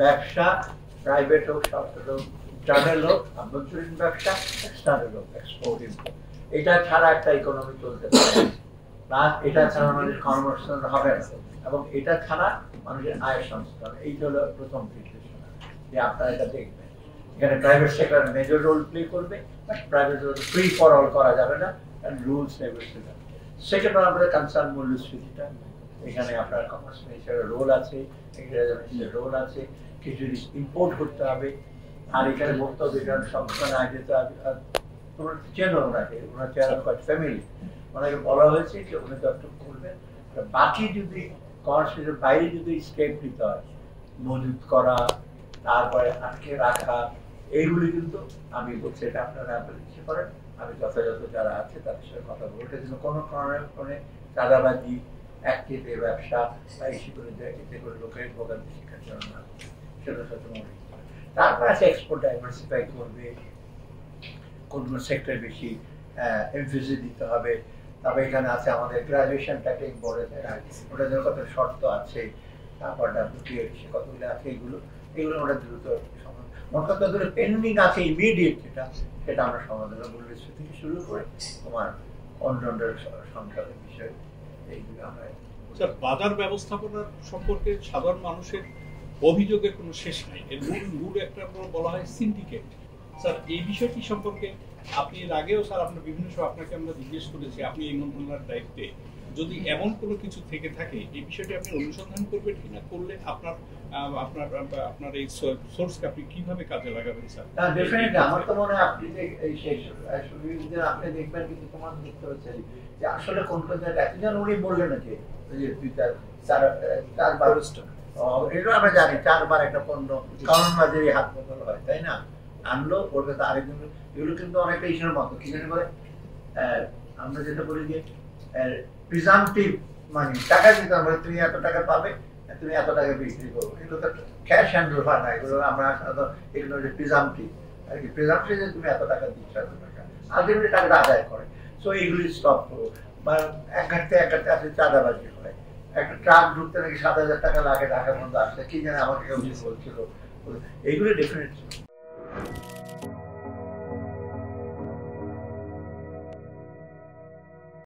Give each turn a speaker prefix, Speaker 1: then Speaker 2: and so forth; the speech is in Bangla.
Speaker 1: ব্যবসা প্রাইভেট হোক, সরকারি হোক, ইন্টারনাল হোক, আভ্যন্তরীণ ব্যবসা, এক্সটার্নাল হোক, এক্সপোর্ট ইম্পোর্ট, এটা ছাড়া একটা ইকোনমি চলতে পারে না। এটা ছাড়া মানুষের কর্মসংস্থান হবে না, এবং এটা ছাড়া মানুষের আয় সংস্থান। এই হলো প্রথম নির্দেশনা, যে আপনারা এটা দেখবেন। এখানে private sector major role play করবে, but private free for all করা যাবে না, কারণ রুলস নেগোসিয়েট। সেকেন্ড আমাদের কনসার্ন মূল্যস্ফীতিটা, এখানে আপনার কমার্স মিনিস্টারের রোল আছে, এগ্রিকালচার মিনিস্টারের রোল আছে, কিছু জিনিস ইম্পোর্ট করতে হবে। আর এখানে বক্তব্য সংস্থান আগে তোমরা চেনো ওনাকে, ওনার চেহারা কোয়াইট ফ্যামিলি, ওনাকে বলা হয়েছে যে উনি তথ্য করবেন। বাকি যদি কমার্সের বাইরে যদি স্টেপ নিতে হয়, মজুত করা, তারপরে আটকে রাখা, এইগুলি কিন্তু আমি বলছি এটা আপনারা ইচ্ছে করেন, আমি যথাযথ যারা আছে তাদের সাথে কথা বলবো। এটা কিন্তু কোনো কারণে চাঁদাবাজি, একটিতে ব্যবসা বা এই করে এতে করে লোকের ভোগান্তি শিক্ষার জন্য না, সেটার সাথে মনে। তারপর আছে এক্সপোর্ট ডাইভার্সিফাই করবে, কোন কোন সেক্টরে বেশি এমফেসিস দিতে হবে। তবে এখানে আছে আমাদের গ্রাজুয়েশনটাকে বলে দেয়, ওটা যেন কত শর্ত আছে, তারপর WTO সে কতগুলো আছে, এগুলো ওটা দ্রুত সমাধান। মোট কথা ধরে পেন্ডিং আছে ইমিডিয়েট, সেটা আমরা সমাধান মূল্যস্ফীতি থেকে শুরু করে তোমার অন্য সংখ্যার বিষয়, এইগুলো আমরা।
Speaker 2: বাজার ব্যবস্থাপনা সম্পর্কে সাধারণ মানুষের অভিযোগের কোনো শেষ নাই। এর মূল একটা বলা হয় সিন্ডিকেট। স্যার, এই বিষয়টি সম্পর্কে আপনি এর আগেও স্যার আপনার বিভিন্ন সময় আপনাকে আমরা জিজ্ঞেস করেছি, আপনি এই মন্ত্রণালয়ের দায়িত্বে, যদি এমন কোনো কিছু থেকে থাকে এই বিষয়টি আপনি অনুসন্ধান করবেন কিনা, করলে আপনার এই সোর্সকে আপনি কিভাবে কাজে লাগাবেন স্যার?
Speaker 1: ডেফিনেটলি আমার তো মনে হয় আপনি আপনি দেখবেন, কিন্তু তোমার দেখতে হচ্ছে যে আসলে কোন কোন জায়গায় একজন উনি বললেন যে চারবার, এটা আমরা জানি 4 বার একটা পণ্য কারণ বাজারে হাত বদল হয়, তাই না? আনলো ওর কাছে আরেকজন, এগুলো কিন্তু অনেকটা ইসের মতো, কি জানি বলে, আমরা যেটা বলি যে প্রিজাম্পটিভ মানি, টাকা দিতে আমরা, তুমি এত টাকা পাবে, তুমি এত টাকা বিক্রি করবো, এগুলো তো ক্যাশ হ্যান্ডেল হয় না, এগুলো আমরা এগুলো প্রিজাম্পটিভ আর কি, প্রিজাম্পটিভ যে তুমি এত টাকা দিচ্ছ, এত টাকা আলটিমেটলি টাকাটা আদায় করে। সো এইগুলি স্টপ করবো। বা এক ঘাটতে আছে চাঁদাবাজি হয়, একটা ট্রাক ঢুকতে নাকি 7,000 টাকা লাগে, ঢাকার মধ্যে আসলে কি জানে, আমাকে কেউ বলছিল, এইগুলি ডেফিনেটলি